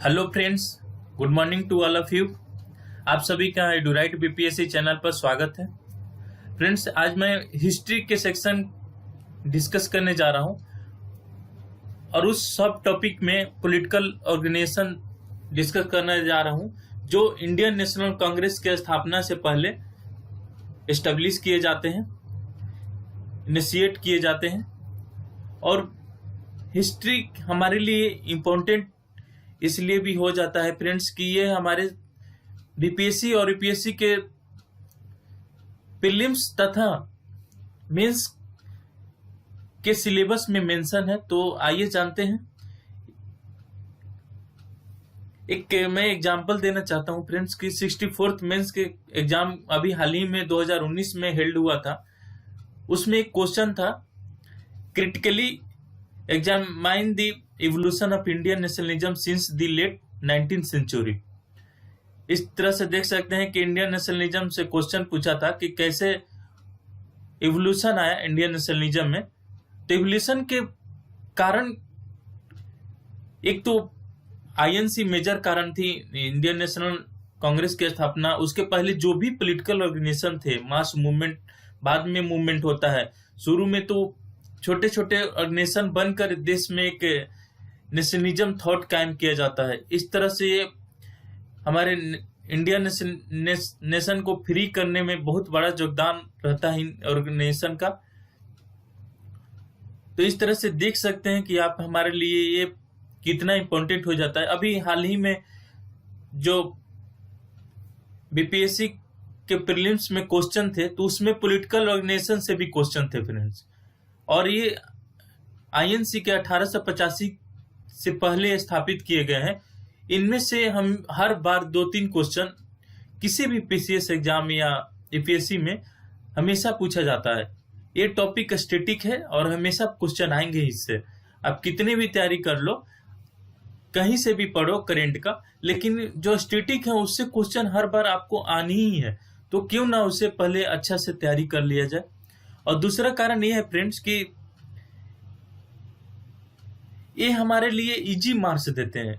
Hello friends, good morning to all of you. आप सभी का एडुराइट बीपीएससी चैनल पर स्वागत है। फ्रेंड्स, आज मैं हिस्ट्री के सेक्शन डिस्कस करने जा रहा हूं और उस सब टॉपिक में पॉलिटिकल ऑर्गेनाइजेशन डिस्कस करने जा रहा हूं जो इंडियन नेशनल कांग्रेस के स्थापना से पहले एस्टेब्लिश किए जाते हैं, इनिशिएट किए जाते हैं। और हिस्ट्री हमारे लिए इम्पोर्टेंट इसलिए भी हो जाता है फ्रेंड्स कि ये हमारे बीपीएससी और यूपीएससी के प्रीलिम्स तथा मेंस के सिलेबस में मेंशन है। तो आइए जानते हैं। मैं एग्जांपल देना चाहता हूं फ्रेंड्स कि 64th मेंस के एग्जाम अभी हाल ही में 2019 में हेल्ड हुआ था। उसमें एक क्वेश्चन था, critically examine the evolution of Indian nationalism since the late 19th century. इस तरह से देख सकते हैं कि इंडियन नेशनलिज्म से क्वेश्चन पूछा था कि कैसे इवोल्यूशन आया इंडियन नेशनलिज्म में। तो इवोल्यूशन के कारण एक तो आईएनसी मेजर कारण थी, इंडियन नेशनल कांग्रेस की स्थापना। उसके पहले जो भी पॉलिटिकल ऑर्गेनाइजेशन थे, मास मूवमेंट बाद में मूवमेंट होता है, शुरू में तो छोटे छोटे ऑर्गेनाइजेशन बनकर देश में एक नेशनलिज्म थॉट कायम किया जाता है। इस तरह से ये हमारे इंडियन नेशन को फ्री करने में बहुत बड़ा योगदान रहता है इन ऑर्गेनाइजेशन का। तो इस तरह से देख सकते हैं कि आप हमारे लिए ये कितना इम्पोर्टेंट हो जाता है। अभी हाल ही में जो बीपीएससी के प्रीलिम्स में क्वेश्चन थे तो उसमें पॉलिटिकल ऑर्गेनाइजेशन से भी क्वेश्चन थे फ्रेंड्स। और ये आईएनसी के 1885 से पहले स्थापित किए गए हैं। इनमें से हम हर बार 2-3 क्वेश्चन किसी भी पीसीएस एग्जाम या यूपीएससी में हमेशा पूछा जाता है। ये टॉपिक स्टैटिक है और हमेशा क्वेश्चन आएंगे इससे। आप कितनी भी तैयारी कर लो, कहीं से भी पढ़ो करंट का, लेकिन जो स्टैटिक है उससे क्वेश्चन हर बार आपको आनी ही है। तो क्यों ना उससे पहले अच्छा से तैयारी कर लिया जाए। और दूसरा कारण ये है फ्रेंड्स कि ये हमारे लिए इजी मार्क्स देते हैं,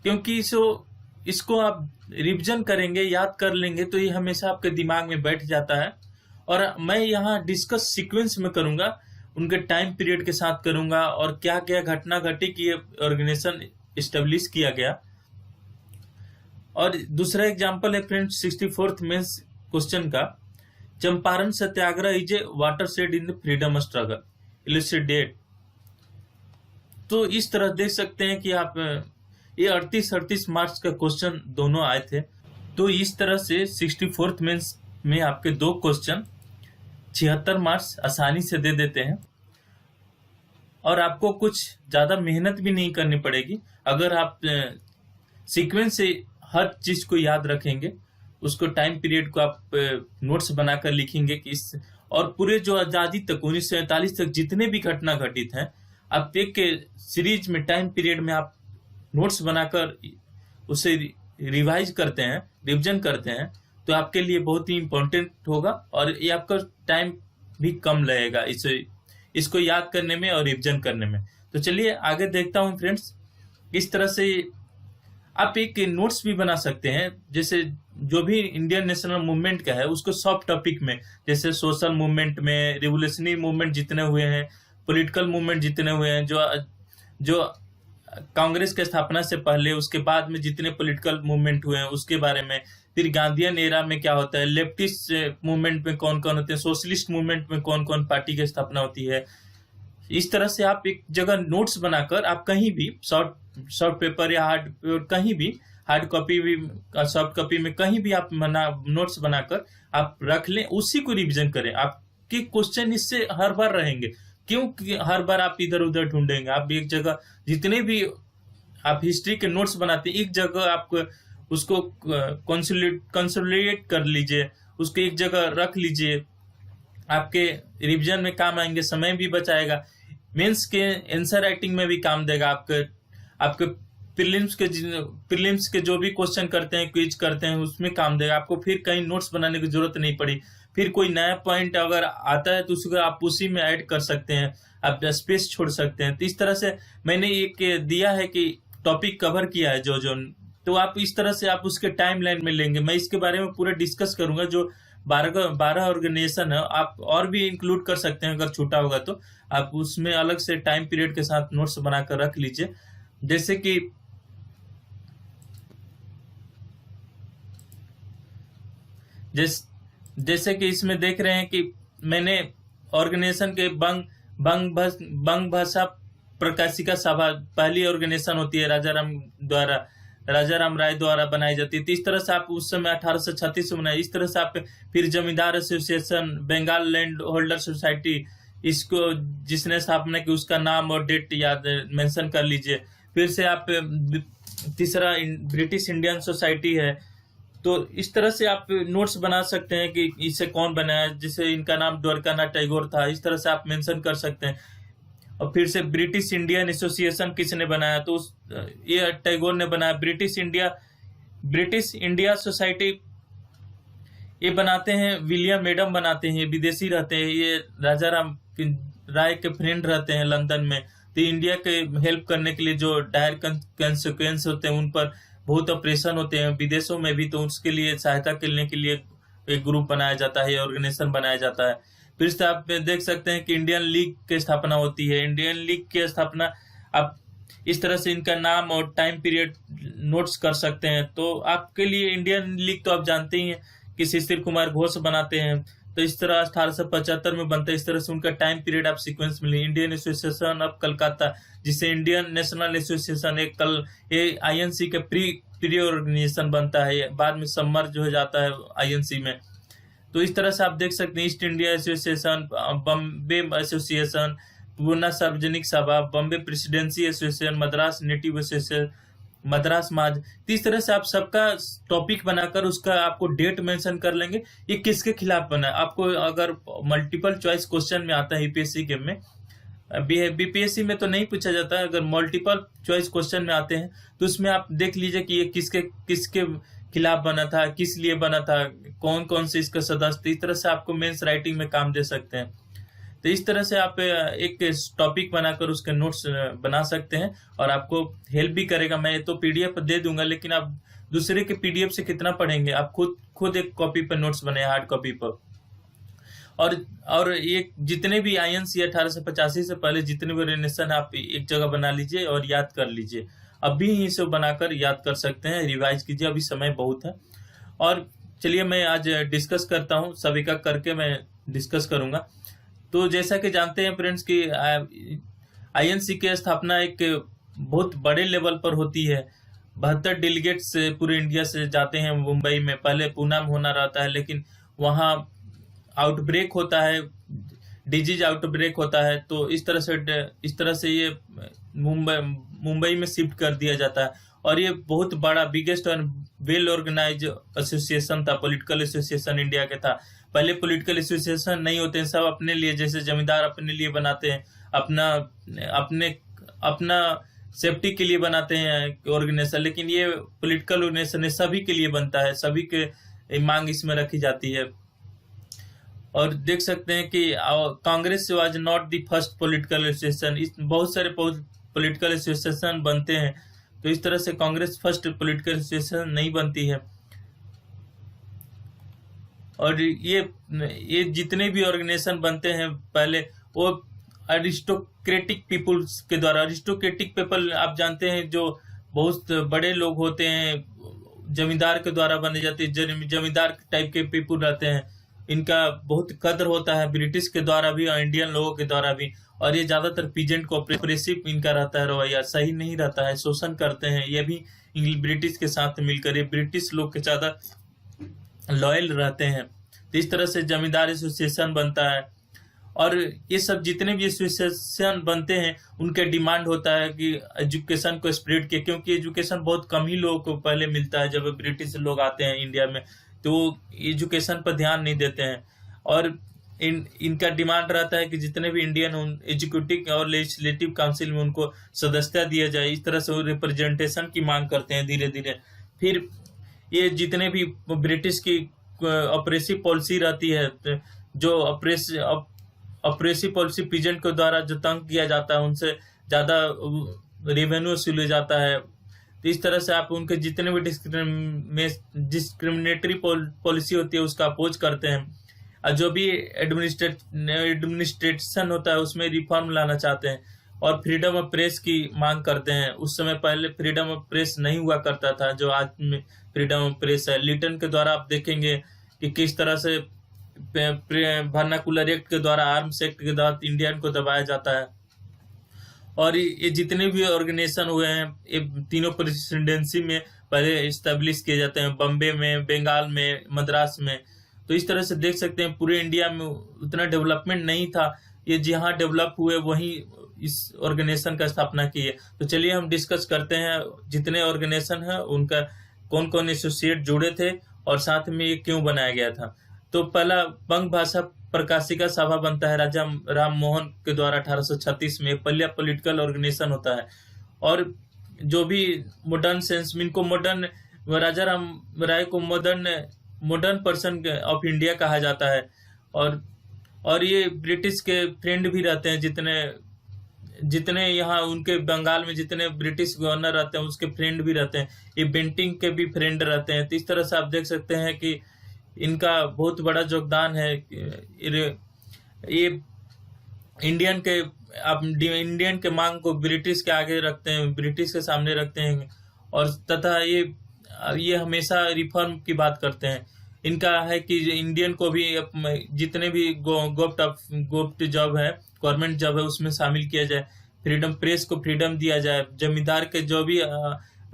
क्योंकि इसको आप रिवीजन करेंगे, याद कर लेंगे तो ये हमेशा आपके दिमाग में बैठ जाता है। और मैं यहाँ डिस्कस सीक्वेंस में करूंगा, उनके टाइम पीरियड के साथ करूंगा और क्या क्या घटना घटी कि ये ऑर्गेनाइजेशन इस्टेब्लिश किया गया। और दूसरा एग्जांपल है फ्रेंड्स 64th मेंस क्वेश्चन का, Champaran Satyagraha is a watershed in the freedom struggle, illustrated. तो इस तरह देख सकते हैं कि आप ये 38 मार्क्स का क्वेश्चन दोनों आए थे। तो इस तरह से 64th मेंस में आपके 2 क्वेश्चन 76 मार्क्स आसानी से दे देते हैं और आपको कुछ ज्यादा मेहनत भी नहीं करनी पड़ेगी। अगर आप सीक्वेंस से हर चीज को याद रखेंगे, उसको टाइम पीरियड को आप नोट्स बनाकर लिखेंगे कि इस और पूरे जो आजादी तक 1947 तक जितने भी घटना घटित हैं, आप एक सीरीज में टाइम पीरियड में आप नोट्स बनाकर उसे रिवाइज करते हैं, रिवीजन करते हैं, तो आपके लिए बहुत ही इम्पोर्टेंट होगा और ये आपका टाइम भी कम लगेगा इसको याद करने में और रिवीजन करने में। तो चलिए आगे देखता हूँ फ्रेंड्स। इस तरह से आप एक नोट्स भी बना सकते हैं, जैसे जो भी इंडियन नेशनल मूवमेंट का है उसको सब टॉपिक में, जैसे सोशल मूवमेंट में, रिवोल्यूशनरी मूवमेंट जितने हुए हैं, पॉलिटिकल मूवमेंट जितने हुए हैं, जो कांग्रेस के स्थापना से पहले, उसके बाद में जितने पॉलिटिकल मूवमेंट हुए हैं उसके बारे में, फिर गांधीयन एरा में क्या होता है, लेफ्टिस्ट मूवमेंट में कौन कौन होते हैं, सोशलिस्ट मूवमेंट में कौन कौन पार्टी की स्थापना होती है। इस तरह से आप एक जगह नोट्स बनाकर आप कहीं भी सॉफ्ट पेपर या हार्ड पेपर, कहीं भी हार्ड कॉपी भी, सॉफ्ट कॉपी में, कहीं भी आप नोट्स बनाकर आप रख लें, उसी को रिवीजन करें। आपके क्वेश्चन इससे हर बार रहेंगे। क्यों हर बार आप इधर उधर ढूंढेंगे? आप एक जगह जितने भी आप हिस्ट्री के नोट्स बनाते हैं, एक जगह आप उसको कंसोलिडेट कर लीजिए, उसको एक जगह रख लीजिए, आपके रिवीजन में काम आएंगे, समय भी बचाएगा, मेंस के आंसर राइटिंग में भी काम देगा। आपके प्रीलिम्स के जो भी क्वेश्चन करते हैं, क्विज करते हैं, उसमें काम देगा। आपको फिर कहीं नोट्स बनाने की जरूरत नहीं पड़ी। फिर कोई नया पॉइंट अगर आता है तो उसको आप उसी में ऐड कर सकते हैं, आप स्पेस छोड़ सकते हैं। तो इस तरह से मैंने एक दिया है कि टॉपिक कवर किया है जो जो, तो आप इस तरह से आप उसके टाइम लाइन में लेंगे। मैं इसके बारे में पूरा डिस्कस करूंगा। जो 12 ऑर्गेनाइजेशन है, आप और भी इंक्लूड कर सकते हैं अगर छूटा होगा तो। आप उसमें अलग से टाइम पीरियड के साथ नोट्स बनाकर रख लीजिए। जैसे कि जैसे कि इसमें देख रहे हैं कि मैंने ऑर्गेनाइजेशन के बंग भाषा प्रकाशिका सभा पहली ऑर्गेनाइजेशन होती है, राजा राम राय द्वारा बनाई जाती है। तो इस तरह से आप उस समय 1836 में बनाए। इस तरह से आप फिर Zamindar association, Bengal land holder society, इसको जिसने स्थापना की उसका नाम और डेट याद मेंशन कर लीजिए। फिर से आप तीसरा ब्रिटिश इंडियन सोसाइटी है। तो इस तरह से आप नोट्स बना सकते हैं कि इसे कौन बनाया, जिसे इनका नाम द्वारकानाथ टैगोर था। इस तरह से आप मेंशन कर सकते हैं। और फिर से ब्रिटिश इंडियन एसोसिएशन किसने बनाया, तो ये टैगोर ने बनाया। ब्रिटिश इंडिया सोसाइटी ये बनाते हैं विलियम एडम बनाते हैं, विदेशी रहते हैं। ये राजा राम राय के फ्रेंड रहते हैं लंदन में। तो इंडिया के हेल्प करने के लिए जो डायर कंसिक्वेंस होते हैं, उन पर बहुत ऑपरेशन होते हैं विदेशों में भी, तो उसके लिए सहायता करने के लिए एक ग्रुप बनाया जाता है, ऑर्गेनाइजेशन बनाया जाता है। फिर से आप देख सकते हैं कि इंडियन लीग की स्थापना होती है। इंडियन लीग की स्थापना आप इस तरह से इनका नाम और टाइम पीरियड नोट्स कर सकते हैं। तो आपके लिए इंडियन लीग तो आप जानते ही हैं कि शिशिर कुमार घोष बनाते हैं। तो इस तरह 1875 में बनता है। इस तरह से उनका टाइम पीरियड आप सीक्वेंस में लिए। इंडियन एसोसिएशन ऑफ कलकत्ता, जिसे इंडियन नेशनल एसोसिएशन ये आईएनसी के प्री ऑर्गेनाइजेशन बनता है, बाद में सबमर्ज हो जाता है आईएनसी में। तो इस तरह से आप देख सकते हैं east India association, Bombay association, Poona सार्वजनिक सभा, Bombay presidency association, Madras native association, Madras माज। तो इस तरह से आप सबका टॉपिक बनाकर उसका आपको डेट मेंशन कर लेंगे, ये किसके खिलाफ बना है। आपको अगर मल्टीपल चॉइस क्वेश्चन में आता है यूपीएससी के में, बीपीएससी में तो नहीं पूछा जाता है, अगर मल्टीपल चॉइस क्वेश्चन में आते हैं तो उसमें आप देख लीजिए कि ये किसके खिलाफ बना था, किस लिए बना था, कौन कौन से इसका सदस्य। इस तरह से आपको मेंस राइटिंग में काम दे सकते हैं। तो इस तरह से आप एक टॉपिक बनाकर उसके नोट्स बना सकते हैं और आपको हेल्प भी करेगा। मैं तो पीडीएफ दे दूंगा, लेकिन आप दूसरे के पीडीएफ से कितना पढ़ेंगे। आप खुद एक कॉपी पर नोट्स बनाए, हार्ड कॉपी पर। और ये जितने भी आईएनसी 1885 से पहले जितने भी ऑर्गेनाइजेशन आप एक जगह बना लीजिए और याद कर लीजिए। अभी ही इसे बनाकर याद कर सकते हैं, रिवाइज कीजिए, अभी समय बहुत है। और चलिए मैं आज डिस्कस करता हूँ, सभी का करके मैं डिस्कस करूंगा। तो जैसा कि जानते हैं फ्रेंड्स कि आईएनसी की स्थापना एक बहुत बड़े लेवल पर होती है। 72 डेलीगेट्स पूरे इंडिया से जाते हैं मुंबई में। पहले पूना में होना रहता है, लेकिन वहाँ आउटब्रेक होता है, डिजीज आउटब्रेक होता है। तो इस तरह से ये मुंबई में शिफ्ट कर दिया जाता है। और ये बहुत बड़ा बिगेस्ट और वेल ऑर्गेनाइज एसोसिएशन था, पॉलिटिकल एसोसिएशन इंडिया के था। पहले पॉलिटिकल एसोसिएशन नहीं होते हैं, सब अपने लिए, जैसे जमींदार अपने लिए बनाते हैं, अपना सेफ्टी के लिए बनाते हैं ऑर्गेनाइजेशन। लेकिन ये पॉलिटिकल ऑर्गेनाइजेशन सभी के लिए बनता है, सभी के मांग इसमें रखी जाती है। और देख सकते हैं कि Congress was not the first political association. बहुत सारे पॉलिटिकल एसोसिएशन बनते हैं, तो इस तरह से कांग्रेस फर्स्ट पॉलिटिकल एसोसिएशन नहीं बनती है। और ये जितने भी ऑर्गेनाइजेशन बनते हैं पहले, वो अरिस्टोक्रेटिक पीपुल्स के द्वारा। अरिस्टोक्रेटिक पीपल आप जानते हैं, जो बहुत बड़े लोग होते हैं, जमींदार के द्वारा बने जाते हैं। जमींदार टाइप के पीपुल रहते हैं, इनका बहुत कदर होता है ब्रिटिश के द्वारा भी और इंडियन लोगों के द्वारा भी। और ये ज्यादातर पीजेंट कोऑपरेसिव इनका रहता है रवैया, सही नहीं रहता है, शोषण करते हैं। ये भी ब्रिटिश के साथ मिलकर ये ब्रिटिश लोग के ज्यादा लॉयल रहते हैं। तो इस तरह से जमींदार एसोसिएशन बनता है। और ये सब जितने भी एसोसिएशन बनते हैं, उनके डिमांड होता है कि एजुकेशन को स्प्रेड किया, क्योंकि एजुकेशन बहुत कम ही लोगों को पहले मिलता है। जब ब्रिटिश लोग आते हैं इंडिया में तो एजुकेशन पर ध्यान नहीं देते हैं। और इनका डिमांड रहता है कि जितने भी इंडियन एजुकेटिव और लेजिस्लेटिव काउंसिल में उनको सदस्यता दिया जाए। इस तरह से वो रिप्रेजेंटेशन की मांग करते हैं धीरे धीरे। फिर ये जितने भी ब्रिटिश की ऑपरेसिव पॉलिसी रहती है, जो ऑपरेसिव पॉलिसी पीजेंट के द्वारा जो तंग किया जाता है, उनसे ज्यादा रेवेन्यू वसूल हो जाता है, तो इस तरह से आप उनके जितने भी डिस्क्रिमिनेटरी पॉलिसी होती है उसका अपोज करते हैं, और जो भी एडमिनिस्ट्रेशन होता है उसमें रिफॉर्म लाना चाहते हैं, और फ्रीडम ऑफ प्रेस की मांग करते हैं। उस समय पहले फ्रीडम ऑफ प्रेस नहीं हुआ करता था जो आज में फ्रीडम ऑफ प्रेस है। लिटन के द्वारा आप देखेंगे कि किस तरह से वर्नाकुलर एक्ट के द्वारा, आर्म्स एक्ट के द्वारा इंडियन को दबाया जाता है। और ये जितने भी ऑर्गेनाइजेशन हुए हैं ये तीनों प्रेसिडेंसी में पहले इस्टेब्लिश किए जाते हैं, बम्बे में, बंगाल में, मद्रास में। तो इस तरह से देख सकते हैं पूरे इंडिया में उतना डेवलपमेंट नहीं था, ये जहाँ डेवलप हुए वहीं इस ऑर्गेनाइजेशन का स्थापना की है। तो चलिए हम डिस्कस करते हैं जितने ऑर्गेनाइजेशन है उनका कौन कौन एसोसिएट जुड़े थे और साथ में ये क्यों बनाया गया था। तो पहला बंग भाषा प्रकाशिका सभा बनता है राजा राम मोहन के द्वारा 1836 में। पहला पॉलिटिकल ऑर्गेनाइजेशन होता है, और जो भी मॉडर्न सेंस में इनको मॉडर्न, राजा राम राय को मॉडर्न पर्सन ऑफ इंडिया कहा जाता है। और ये ब्रिटिश के फ्रेंड भी रहते हैं, जितने यहाँ उनके बंगाल में जितने ब्रिटिश गवर्नर रहते हैं उसके फ्रेंड भी रहते हैं, ये बेंटिंग के भी फ्रेंड रहते हैं। तो इस तरह से आप देख सकते हैं कि इनका बहुत बड़ा योगदान है। ये इंडियन के मांग को ब्रिटिश के आगे रखते हैं, ब्रिटिश के सामने रखते हैं, और तथा ये हमेशा रिफॉर्म की बात करते हैं। इनका है कि इंडियन को भी जितने भी गोप्ट जॉब है, गवर्नमेंट जॉब है, उसमें शामिल किया जाए। फ्रीडम, प्रेस को फ्रीडम दिया जाए। जमींदार के जो भी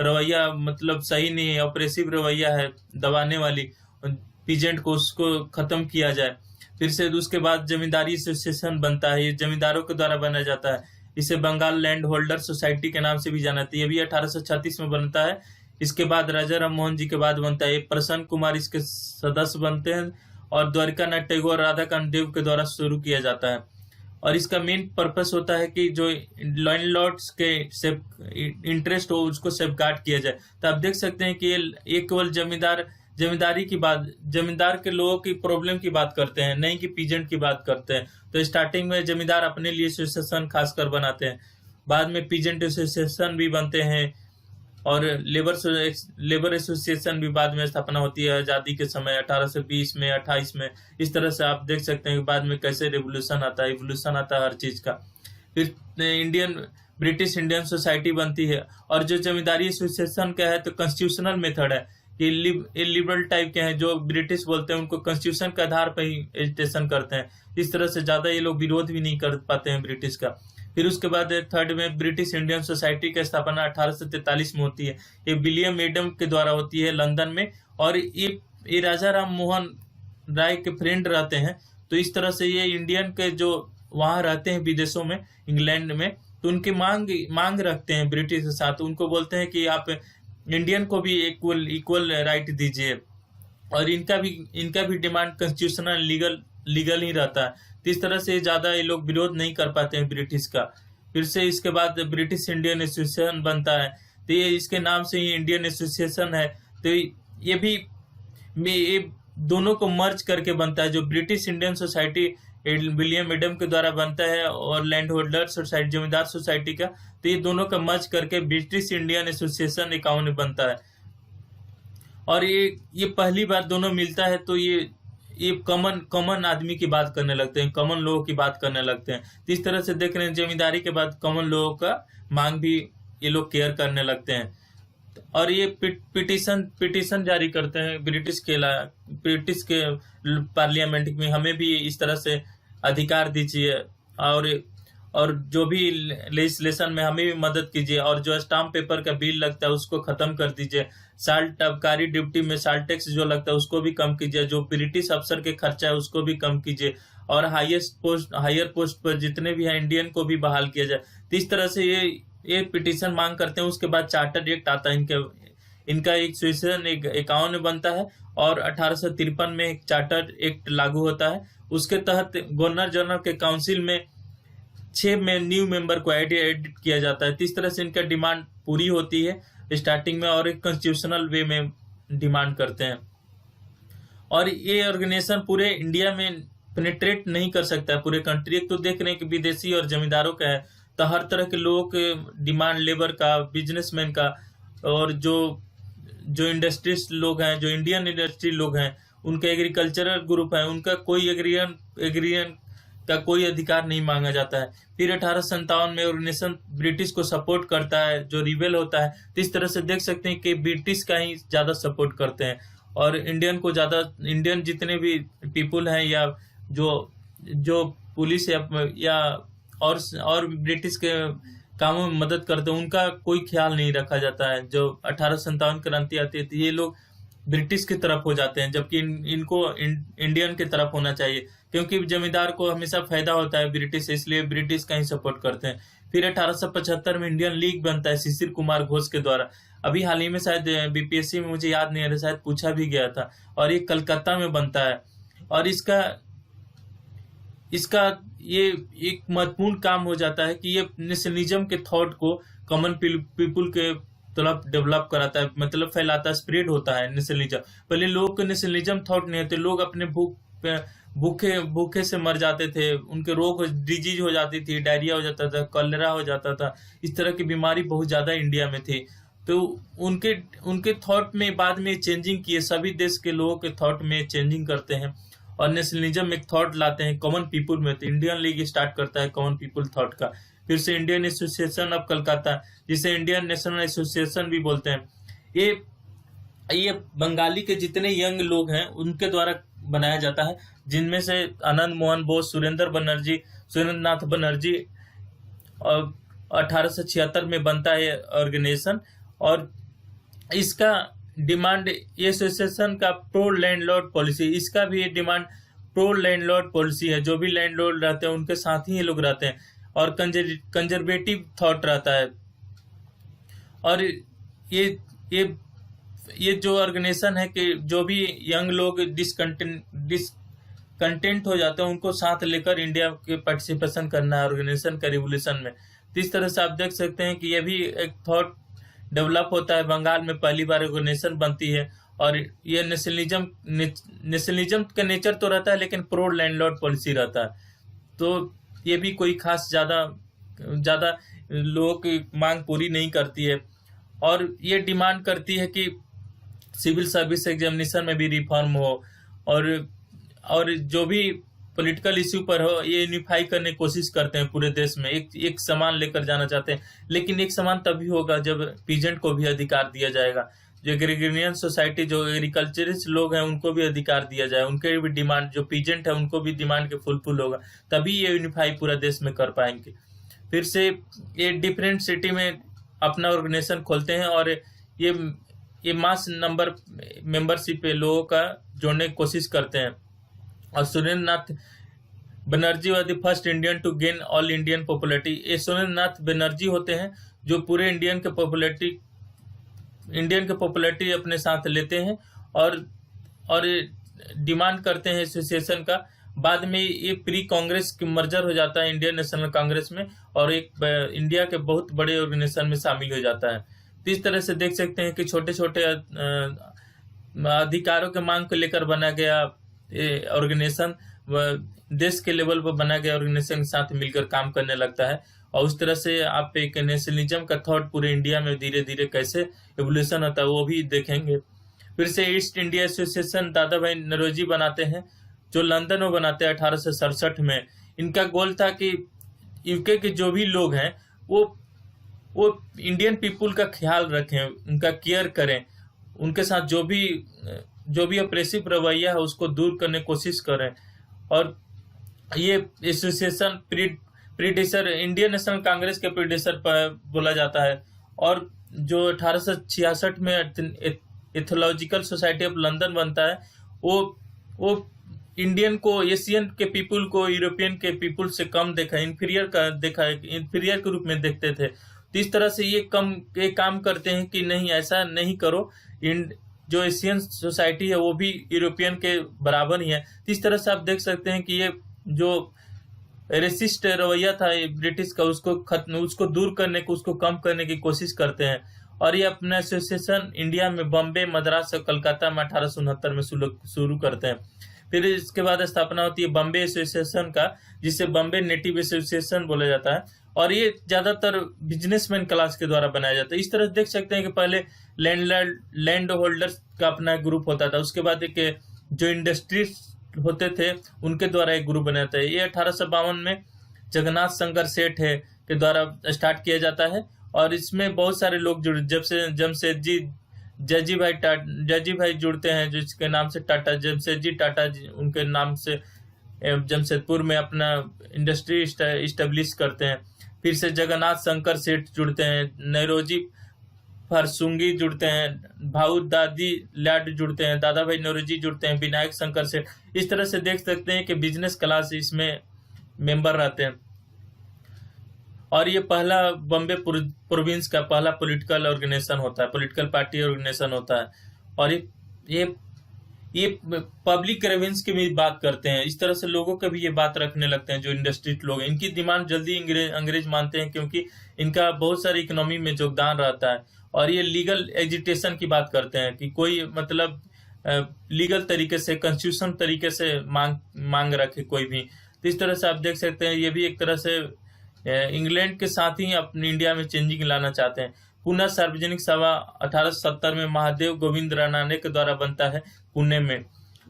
रवैया मतलब सही नहीं है, ऑपरेसिव रवैया है, दबाने वाली पीजेंट को, उसको खत्म किया जाए। फिर से उसके बाद जमींदारी एसोसिएशन बनता है, ये जमींदारों के द्वारा बनाया जाता है। इसे बंगाल लैंड होल्डर सोसाइटी के नाम से भी जाना जाता है। ये भी 1836 में बनता है। इसके बाद राजा राम मोहन जी के बाद बनता है। प्रसन्न कुमार इसके सदस्य बनते हैं, और द्वारिकानाथ टैगोर, राधाकांत देव के द्वारा शुरू किया जाता है। और इसका मेन पर्पस होता है कि जो लैंडलॉर्ड्स के इंटरेस्ट हो उसको सेफगार्ड किया जाए। तो आप देख सकते हैं कि ये केवल जमींदारी की बात, जमींदार के लोगों की प्रॉब्लम की बात करते हैं, नहीं कि पीजेंट की बात करते हैं। तो स्टार्टिंग में जमींदार अपने लिए एसोसिएशन खासकर बनाते हैं, बाद में पीजेंट एसोसिएशन भी बनते हैं, और लेबर एसोसिएशन भी बाद में स्थापना होती है आजादी के समय 1820 में, 28 में। इस तरह से आप देख सकते हैं कि बाद में कैसे रेवोल्यूशन आता है, इवोल्यूशन आता है हर चीज का। फिर ब्रिटिश इंडियन सोसाइटी बनती है, और जो जमींदारी एसोसिएशन का है तो कॉन्स्टिट्यूशनल मेथड है, ये लिबरल टाइप के हैं, जो ब्रिटिश बोलते हैं उनको कॉन्स्टिट्यूशन के आधार पर ही एजुटेशन करते हैं। इस तरह से ज्यादा ये लोग विरोध भी नहीं कर पाते हैं ब्रिटिश का। फिर उसके बाद थर्ड में ब्रिटिश इंडियन सोसाइटी की स्थापना 1843 में होती है। ये विलियम एडम के द्वारा होती है लंदन में, और ये राजा राम मोहन राय के फ्रेंड रहते हैं। तो इस तरह से ये इंडियन के जो वहां रहते हैं विदेशों में, इंग्लैंड में, तो उनकी मांग रखते हैं ब्रिटिश के साथ। उनको बोलते हैं कि आप इंडियन को भी इक्वल राइट दीजिए, और इनका भी डिमांड कॉन्स्टिट्यूशनल लीगल ही रहता है। तो इस तरह से ज्यादा ये लोग विरोध नहीं कर पाते हैं ब्रिटिश का। फिर से इसके बाद ब्रिटिश इंडियन एसोसिएशन बनता है, तो ये इसके नाम से ही इंडियन एसोसिएशन है। तो ये दोनों को मर्ज करके बनता है, जो British Indian society William Adam के द्वारा बनता है, और लैंड होल्डर सोसाइटी, जमींदार सोसाइटी का, तो ये दोनों का मर्ज करके ब्रिटिश इंडियन एसोसिएशन 51 में बनता है। और ये पहली बार दोनों मिलता है, तो ये कॉमन आदमी की बात करने लगते हैं, कॉमन लोगों की बात करने लगते हैं। तो इस तरह से देख रहे हैं जमींदारी के बाद कॉमन लोगों का मांग भी ये लोग केयर करने लगते हैं। और ये पिटीशन जारी करते हैं ब्रिटिश के पार्लियामेंट में, हमें भी इस तरह से अधिकार दीजिए, और जो भी लेजिस्लेशन में हमें भी मदद कीजिए, और जो स्टाम्प पेपर का बिल लगता है उसको खत्म कर दीजिए। साल्ट आबकारी ड्यूटी में साल्ट टैक्स जो लगता है उसको भी कम कीजिए, जो ब्रिटिश अफसर के खर्चा है उसको भी कम कीजिए, और हायर पोस्ट पर जितने भी हैं इंडियन को भी बहाल किया जाए। तो इस तरह से ये पिटीशन मांग करते हैं। उसके बाद चार्टर्ड एक्ट आता है इनका एक सेशन 51 में बनता है, और 1853 में एक चार्टर्ड एक्ट लागू होता है। उसके तहत गवर्नर जनरल के काउंसिल में 6 न्यू मेंबर को एडिट किया जाता है। तो इस तरह से इनका डिमांड पूरी होती है स्टार्टिंग में, और एक कॉन्स्टिट्यूशनल वे में डिमांड करते हैं। और ये ऑर्गेनाइजेशन पूरे इंडिया में पेनिट्रेट नहीं कर सकता है, पूरे कंट्री। एक तो देख रहे हैं कि विदेशी और जमींदारों का है, तो हर तरह के लोगों के डिमांड, लेबर का, बिजनेसमैन का, और जो जो इंडस्ट्रीज लोग हैं, जो इंडियन इंडस्ट्री लोग हैं, उनके एग्रीकल्चरल ग्रुप है, उनका कोई एग्रीगन एग्रीगन का कोई अधिकार नहीं मांगा जाता है। फिर 1857 में ऑर्गेनाइजेशन ब्रिटिश को सपोर्ट करता है, जो रिबेल होता है। तो इस तरह से देख सकते हैं कि ब्रिटिश का ही ज्यादा सपोर्ट करते हैं और इंडियन को ज्यादा, इंडियन जितने भी पीपुल हैं या जो जो पुलिस या और ब्रिटिश के कामों में मदद करते हैं, उनका कोई ख्याल नहीं रखा जाता है। जो 1857 क्रांति आती है तो ये लोग ब्रिटिश की तरफ हो जाते हैं, जबकि इनको इंडियन की तरफ होना चाहिए, क्योंकि जमींदार को हमेशा फायदा होता है ब्रिटिश से, इसलिए ब्रिटिश का ही सपोर्ट करते हैं। फिर 1875 में इंडियन लीग बनता है शिशिर कुमार घोष के द्वारा। अभी हाल ही में शायद बीपीएससी में, मुझे याद नहीं आ रहा, शायद पूछा भी गया था। और ये कलकत्ता में बनता है और इसका इसका ये एक महत्वपूर्ण काम हो जाता है कि ये नेशनलिज्म के थॉट को कॉमन पीपुल के तरफ डेवलप कराता है, मतलब फैलाता है, स्प्रेड होता है नेशनलिज्म। पहले लोग को नेशनलिज्म थॉट नहीं होते, लोग अपने भूखे से मर जाते थे, उनके रोग डिजीज हो जाती थी, डायरिया हो जाता था, कॉलेरा हो जाता था, इस तरह की बीमारी बहुत ज्यादा इंडिया में थी। तो उनके उनके थॉट में बाद में चेंजिंग किए, सभी देश के लोगों के थॉट में चेंजिंग करते हैं और नेशनलिज्म एक थॉट लाते हैं कॉमन पीपुल में। तो इंडियन लीग स्टार्ट करता है कॉमन पीपुल थॉट का। फिर से इंडियन एसोसिएशन ऑफ कलकत्ता, जिसे इंडियन नेशनल एसोसिएशन भी बोलते हैं, ये बंगाली के जितने यंग लोग हैं उनके द्वारा बनाया जाता है, जिनमें से आनंद मोहन बोस, सुरेंद्र नाथ बनर्जी, और 1876 में बनता है ऑर्गेनाइजेशन। और इसका डिमांड, ये एसोसिएशन का प्रो लैंडलॉर्ड पॉलिसी, इसका भी डिमांड प्रो लैंडलॉर्ड पॉलिसी है। जो भी लैंडलॉर्ड रहते हैं उनके साथ ही ये लोग रहते हैं और कंजर्वेटिव थॉट रहता है। और ये जो ऑर्गेनाइजेशन है कि जो भी यंग लोग डिसकंटेंट हो जाते हैं उनको साथ लेकर इंडिया के पार्टिसिपेशन करना है ऑर्गेनाइजेशन का रिवोल्यूशन में। तो इस तरह से आप देख सकते हैं कि ये भी एक थॉट डेवलप होता है। बंगाल में पहली बार ऑर्गेनाइजेशन बनती है और ये नेशनलिज्म का नेचर तो रहता है, लेकिन प्रो लैंडलॉर्ड पॉलिसी रहता है। तो ये भी कोई खास ज्यादा लोगों की मांग पूरी नहीं करती है और ये डिमांड करती है कि सिविल सर्विस एग्जामिनेशन में भी रिफॉर्म हो और जो भी पॉलिटिकल इश्यू पर हो ये यूनिफाई करने की कोशिश करते हैं पूरे देश में, एक समान लेकर जाना चाहते हैं। लेकिन एक समान तभी होगा जब पीजेंट को भी अधिकार दिया जाएगा। जो एग्रीगेरियन सोसाइटी, जो एग्रीकल्चरिस्ट लोग हैं, उनको भी अधिकार दिया जाए, उनके भी डिमांड, जो पीजेंट है उनको भी डिमांड के फुलफिल होगा, तभी ये यूनिफाई पूरा देश में कर पाएंगे। फिर से ये डिफरेंट सिटी में अपना ऑर्गेनाइजेशन खोलते हैं और ये मास नंबर मेंबरशिप पे लोगों का जोड़ने की कोशिश करते हैं। और Surendra Nath Banerjee were the first Indian to gain all Indian popularity. ये सुरेंद्र नाथ बनर्जी होते हैं जो पूरे इंडियन के पॉपुलरिटी अपने साथ लेते हैं और डिमांड करते हैं एसोसिएशन का। बाद में ये प्री कांग्रेस की मर्जर हो जाता है इंडियन नेशनल कांग्रेस में और एक इंडिया के बहुत बड़े ऑर्गेनाइजेशन में शामिल हो जाता है। तो इस तरह से देख सकते हैं कि छोटे छोटे अधिकारों के मांग को लेकर बना गया ऑर्गेनाइजेशन देश के लेवल पर बना गया ऑर्गेनाइजेशन के साथ मिलकर काम करने लगता है। और उस तरह से आप एक नेशनलिज्म का थॉट पूरे इंडिया में धीरे धीरे कैसे एवोल्यूशन होता है वो भी देखेंगे। फिर से ईस्ट इंडिया एसोसिएशन दादा भाई नौरोजी बनाते हैं, जो लंदन में बनाते हैं 1867 में। इनका गोल था कि यूके के जो भी लोग हैं वो इंडियन पीपुल का ख्याल रखें, उनका केयर करें, उनके साथ जो भी अप्रेसिव रवैया है उसको दूर करने की कोशिश करें। और ये association predecessor Indian national Congress के प्रीडेसर पर बोला जाता है। और जो 1866 में एथोलॉजिकल सोसाइटी ऑफ लंदन बनता है, वो इंडियन को, एशियन के पीपुल को यूरोपियन के पीपुल से कम इन्फीरियर के रूप में देखते थे। तो इस तरह से ये काम करते हैं कि नहीं, ऐसा नहीं करो, जो एशियन सोसाइटी है वो भी यूरोपियन के बराबर ही है। तो इस तरह से आप देख सकते हैं कि ये जो रेसिस्ट रवैया था ब्रिटिश का, उसको दूर करने को, उसको कम करने की कोशिश करते हैं। और ये अपना एसोसिएशन इंडिया में बॉम्बे, मद्रास और कलकत्ता में 1869 में शुरू करते हैं। फिर इसके बाद स्थापना होती है बॉम्बे एसोसिएशन का, जिसे बॉम्बे नेटिव एसोसिएशन बोला जाता है। और ये ज्यादातर बिजनेसमैन क्लास के द्वारा बनाया जाता है। इस तरह से देख सकते हैं कि पहले लैंड होल्डर्स का अपना ग्रुप होता था, उसके बाद एक जो इंडस्ट्रीज होते थे उनके द्वारा एक ग्रुप बनाता है। ये 1852 में जगन्नाथ शंकर सेठ है के द्वारा स्टार्ट किया जाता है, और इसमें बहुत सारे लोग जुड़े, जब से जमशेदजी जजी भाई जुड़ते हैं, जिसके नाम से टाटा, जमशेदजी टाटा जी उनके नाम से जमशेदपुर में अपना इंडस्ट्री इस्टेब्लिश करते हैं। फिर से जगन्नाथ शंकर सेठ जुड़ते हैं, नौरोजी फरसुंगी जुड़ते हैं, भाऊ दादी लाड जुड़ते हैं, दादा भाई नौरोजी जुड़ते हैं, विनायक शंकर सेठ। इस तरह से देख सकते हैं कि बिजनेस क्लास इसमें मेंबर रहते हैं। और ये पहला बॉम्बे प्रोविंस का पहला पॉलिटिकल ऑर्गेनाइजेशन होता है, पॉलिटिकल पार्टी ऑर्गेनाइजेशन होता है। और ये पब्लिक ग्रीवेंस की भी बात करते हैं। इस तरह से लोगों का भी ये बात रखने लगते हैं, जो इंडस्ट्री लोग हैं इनकी डिमांड जल्दी अंग्रेज मानते हैं, क्योंकि इनका बहुत सारी इकोनॉमी में योगदान रहता है। और ये लीगल एजिटेशन की बात करते हैं कि कोई मतलब लीगल तरीके से, कॉन्स्टिट्यूशन तरीके से मांग रखे कोई भी। तो इस तरह से आप देख सकते हैं ये भी एक तरह से इंग्लैंड के साथ ही अपनी इंडिया में चेंजिंग लाना चाहते हैं। पुणे सार्वजनिक सभा 1870 में महादेव गोविंद रानाडे के द्वारा बनता है पुणे में।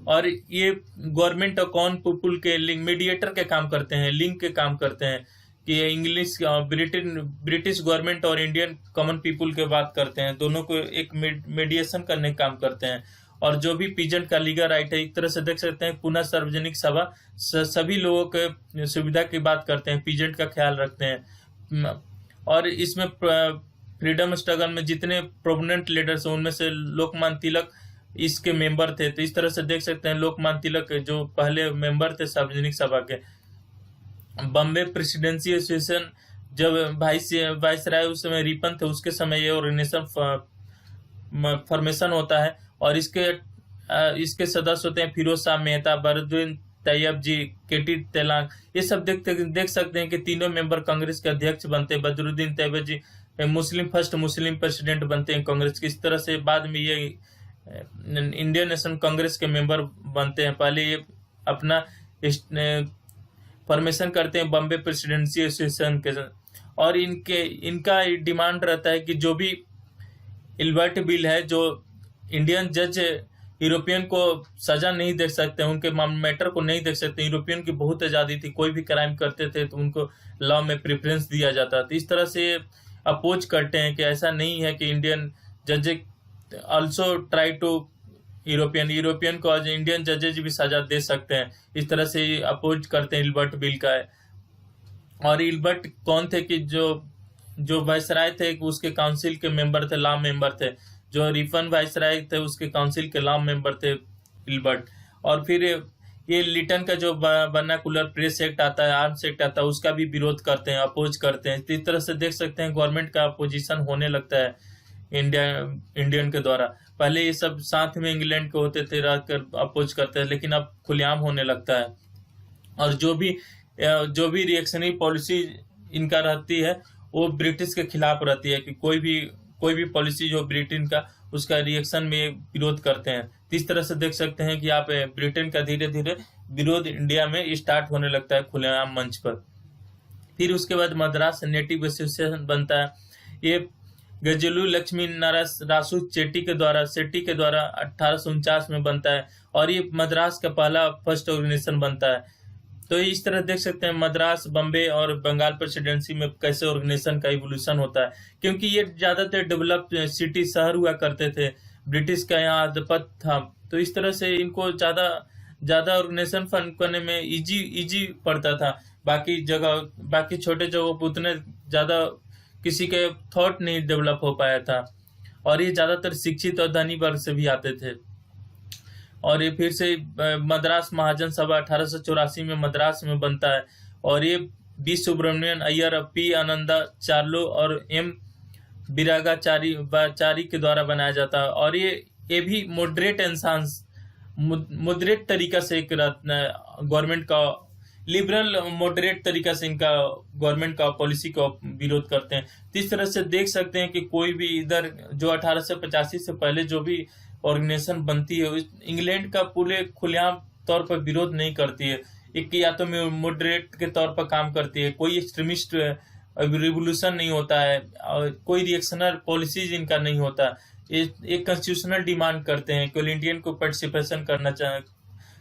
और ये गवर्नमेंट और कॉमन पीपुल के लिंक मीडिएटर के काम करते हैं, लिंक के काम करते हैं कि इंग्लिश ब्रिटिश गवर्नमेंट और इंडियन कॉमन पीपुल के बात करते हैं, दोनों को एक मीडिएशन करने का काम करते हैं। और जो भी पीजेंट का लीगल राइट है, एक तरह से देख सकते हैं पुनः सार्वजनिक सभा सभी लोगों के सुविधा की बात करते हैं, पीजेंट का ख्याल रखते हैं। और इसमें फ्रीडम स्ट्रगल में जितने प्रोमिनेंट लीडर्स हैं उनमें से लोकमान्य तिलक इसके मेंबर थे। तो इस तरह से देख सकते हैं लोकमान्य तिलक जो पहले मेंबर थे सार्वजनिक सभा के। बॉम्बे प्रेसिडेंसी एसोसिएशन जब वाइसराय उस समय रिपन थे, उसके समय ये ऑर्गेनाइजेशन फॉर्मेशन होता है। और इसके सदस्य होते हैं फिरोज शाह मेहता, बरदुद्दीन तैयब जी, केटी तेलांग। ये सब देख सकते हैं कि तीनों मेंबर कांग्रेस के अध्यक्ष बनते हैं। बदरुद्दीन तैयब जी फर्स्ट मुस्लिम प्रेसिडेंट बनते हैं कांग्रेस की। इस तरह से बाद में ये इंडियन नेशनल कांग्रेस के मेंबर बनते हैं। पहले ये अपना फॉर्मेशन करते हैं बॉम्बे प्रेसिडेंसी एसोसिएशन के। और इनका डिमांड रहता है कि जो भी इल्बर्ट बिल है, जो इंडियन जज यूरोपियन को सजा नहीं दे सकते, उनके मैटर को नहीं देख सकते। यूरोपियन की बहुत आज़ादी थी, कोई भी क्राइम करते थे तो उनको लॉ में प्रेफरेंस दिया जाता था। इस तरह से अपोज करते हैं कि ऐसा नहीं है कि इंडियन जज ऑल्सो ट्राई टू यूरोपियन को आज इंडियन जजेज भी सजा दे सकते हैं। इस तरह से अपोज करते हैं इल्बर्ट बिल का है। और इल्बर्ट कौन थे कि जो वाइसराय थे उसके काउंसिल के मेंबर थे, लॉ मेंबर थे। जो रिपन वाइसराय थे उसके काउंसिल के लॉ मेंबर थे इल्बर्ट। और फिर ये लिटन का जो वर्नाकुलर प्रेस एक्ट आता है, आर्म्स एक्ट आता है, उसका भी विरोध करते हैं, अपोज करते हैं। इस तरह से देख सकते हैं गवर्नमेंट का अपोजिशन होने लगता है इंडियन के द्वारा। पहले ये सब साथ में इंग्लैंड के होते थे, रहकर अपोज करते हैं, लेकिन अब खुलेआम होने लगता है। और जो भी रिएक्शनरी पॉलिसी इनका रहती है वो ब्रिटिश के खिलाफ रहती है कि कोई भी पॉलिसी जो ब्रिटेन का, उसका रिएक्शन में विरोध करते हैं। तो इस तरह से देख सकते हैं कि आप ब्रिटेन का धीरे धीरे विरोध इंडिया में स्टार्ट होने लगता है खुलेआम मंच पर। फिर उसके बाद मद्रास नेटिव एसोसिएशन बनता है। ये गजलू लक्ष्मी नारायण रासू सेट्टी के द्वारा 1849 में बनता है। और ये मद्रास का पहला फर्स्ट ऑर्गेनाइजेशन बनता है। तो इस तरह देख सकते हैं मद्रास, बम्बे और बंगाल प्रेसिडेंसी में कैसे ऑर्गेनाइजेशन का इवोल्यूशन होता है, क्योंकि ये ज्यादातर डेवलप्ड सिटी शहर हुआ करते थे, ब्रिटिश का यहाँ आधिपत्य था। तो इस तरह से इनको ज्यादा ऑर्गेनाइजेशन फंड करने में इजी पड़ता था। बाकी छोटे जगहों पर उतने ज्यादा किसी के थॉट नहीं डेवलप हो पाया था। और ये ज्यादातर शिक्षित और धनी वर्ग से भी आते थे। और ये फिर से मद्रास महाजन सभा 1884 में मद्रास में बनता है। और ये बी सुब्रमण्यन अय्यर, पी आनंदा चार्लो और एम बिरागाचारी के द्वारा बनाया जाता है। और ये भी मॉडरेट तरीका से एक गवर्नमेंट का लिबरल मॉडरेट तरीका से इनका गवर्नमेंट का पॉलिसी का विरोध करते हैं। तो इस तरह से देख सकते हैं कि कोई भी इधर जो 1885 से पहले जो भी ऑर्गेनाइजेशन बनती है, इंग्लैंड का पूरे खुलेआम तौर पर विरोध नहीं करती है। एक या तो मॉडरेट के तौर पर काम करती है, कोई एक्सट्रीमिस्ट अब रिवोल्यूशन नहीं होता है और कोई रिएक्शनल पॉलिसीज इनका नहीं होता। ये एक कॉन्स्टिट्यूशनल डिमांड करते हैं, केवल इंडियन को पार्टिसिपेशन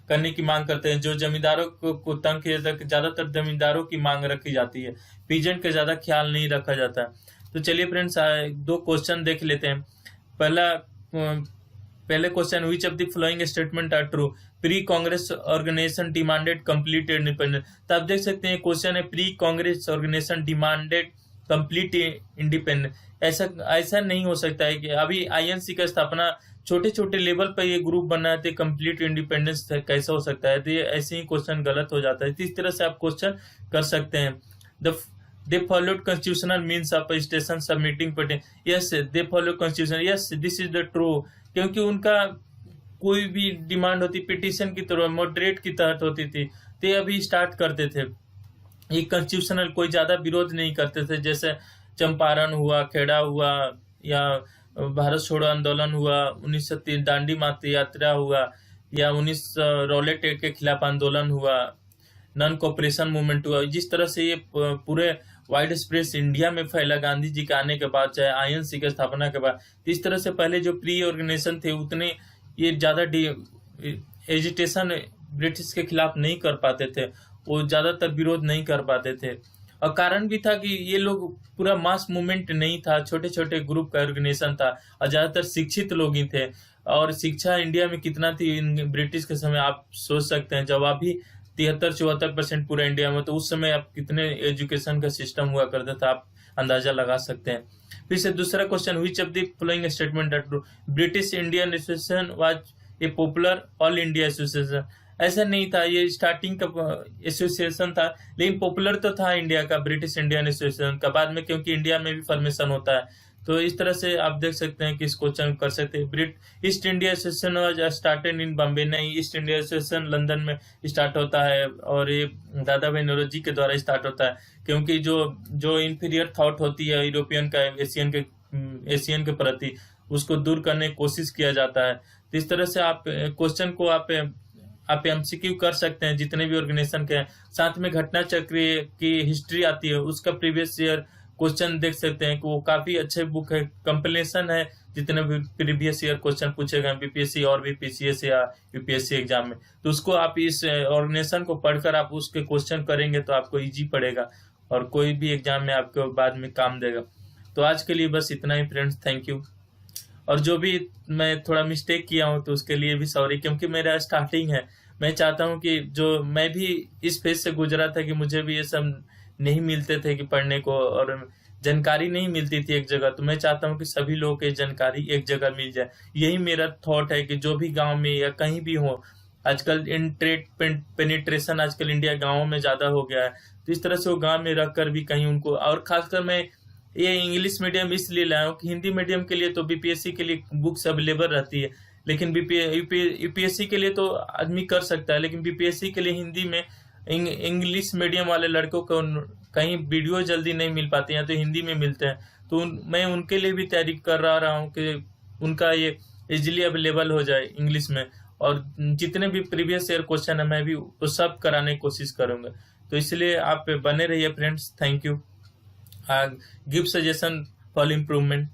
करने की मांग करते हैं। जो जमींदारों को तंग किया जाता है, ज्यादातर जमींदारों की मांग रखी जाती है, पीजेंट का ज्यादा ख्याल नहीं रखा जाता। तो चलिए फ्रेंड्स, 2 क्वेश्चन देख लेते हैं। पहले question, which of the following statement are true? Pre Congress organization demanded complete independence. तो आप देख सकते हैं क्वेश्चन है, pre Congress organization demanded complete independence. ऐसा नहीं हो सकता है कि अभी आईएनसी का स्थापना छोटे छोटे लेवल पर ये ग्रुप बनाए थे, कंप्लीट इंडिपेंडेंस कैसा हो सकता है? तो ये ऐसे ही क्वेश्चन गलत हो जाता है। इस तरह से आप क्वेश्चन कर सकते हैं। They followed constitutional means of station submitting petition. Yes, they follow constitution. Yes, this is the true. क्योंकि उनका कोई भी डिमांड होती पिटीशन की तरह मॉडरेट की तहत होती थी, तो ये अभी स्टार्ट करते थे। ये कॉन्स्टिट्यूशनल कोई ज्यादा विरोध नहीं करते थे, जैसे चंपारण हुआ, खेड़ा हुआ, या भारत छोड़ो आंदोलन हुआ, 1930 दांडी मार्च यात्रा हुआ, या 19 रॉलेट एक्ट के खिलाफ आंदोलन हुआ, नॉन कोऑपरेशन मूवमेंट हुआ। जिस तरह से ये पूरे वाइड स्प्रेड इंडिया में फैला गांधी जी के आने के बाद, चाहे आईएनसी की स्थापना के बाद, इस तरह से पहले जो प्री ऑर्गेनाइजेशन थे उतने ये ज्यादा एजिटेशन ब्रिटिश के खिलाफ नहीं कर पाते थे, वो ज्यादातर विरोध नहीं कर पाते थे। और कारण भी था कि ये लोग पूरा मास मूवमेंट नहीं था, छोटे छोटे ग्रुप का ऑर्गेनाइजेशन था, और ज्यादातर शिक्षित लोग ही थे। और शिक्षा इंडिया में कितना थी ब्रिटिश के समय, आप सोच सकते हैं। जब अभी 73-74% पूरा इंडिया में, तो उस समय आप कितने एजुकेशन का सिस्टम हुआ करता था, आप अंदाजा लगा सकते हैं। फिर से दूसरा question, which of the following statement are true? British Indian association was a popular all India association. ऐसा नहीं था, ये स्टार्टिंग का एसोसिएशन था, लेकिन पॉपुलर तो था इंडिया का, ब्रिटिश इंडियन एसोसिएशन का बाद में, क्योंकि इंडिया में भी फॉर्मेशन होता है। तो इस तरह से आप देख सकते हैं कि इस क्वेश्चन कर सकते हैं। East India association was started in Bombay. नहीं, ईस्ट इंडिया एसोसिएशन लंदन में स्टार्ट होता है, और ये दादा भाई नौरोजी के द्वारा स्टार्ट होता है। क्योंकि जो इंफीरियर थॉट होती है यूरोपियन का एशियन के प्रति, उसको दूर करने की कोशिश किया जाता है। तो इस तरह से आप क्वेश्चन को आप एमसीक्यू कर सकते हैं जितने भी ऑर्गेनाइजेशन के हैं। साथ में घटना चक्र की हिस्ट्री आती है, उसका प्रीवियस ईयर क्वेश्चन देख सकते हैं कि वो काफी अच्छे बुक है, कंपिलेशन है, जितने भी प्रीवियस ईयर क्वेश्चन पूछे गए बीपीएससी और भी पीसीएस या यूपीएससी एग्जाम में, तो उसको आप इस ऑर्गेनाइजेशन को पढ़कर आप उसके क्वेश्चन करेंगे तो आपको इजी पड़ेगा, और कोई भी एग्जाम में आपको बाद में काम देगा। तो आज के लिए बस इतना ही फ्रेंड्स, थैंक यू। और जो भी मैं थोड़ा मिस्टेक किया हूँ तो उसके लिए भी सॉरी, क्योंकि मेरा स्टार्टिंग है। मैं चाहता हूँ कि जो मैं भी इस फेज से गुजरा था कि मुझे भी ये सब नहीं मिलते थे कि पढ़ने को, और जानकारी नहीं मिलती थी एक जगह। तो मैं चाहता हूँ कि सभी लोगों को जानकारी एक जगह मिल जाए। यही मेरा थॉट है कि जो भी गांव में या कहीं भी हो, आजकल इंटरनेट पेनिट्रेशन आजकल इंडिया गाँव में ज्यादा हो गया है, तो इस तरह से वो गाँव में रख कर भी कहीं उनको, और खासकर मैं ये इंग्लिश मीडियम इसलिए लाया हूँ कि हिंदी मीडियम के लिए तो बीपीएससी के लिए बुक्स अवेलेबल रहती है, लेकिन यूपीएससी के लिए तो आदमी कर सकता है, लेकिन बीपीएससी के लिए हिंदी में इंग्लिश मीडियम वाले लड़कों को कहीं वीडियो जल्दी नहीं मिल पाते हैं, तो हिंदी में मिलते हैं। तो मैं उनके लिए भी तैयारी कर रहा हूँ कि उनका ये इजीली अवेलेबल हो जाए इंग्लिश में, और जितने भी प्रीवियस ईयर क्वेश्चन है मैं भी वो सब कराने की कोशिश करूंगा। तो इसलिए आप बने रहिए friends, thank you. Give suggestion for improvement.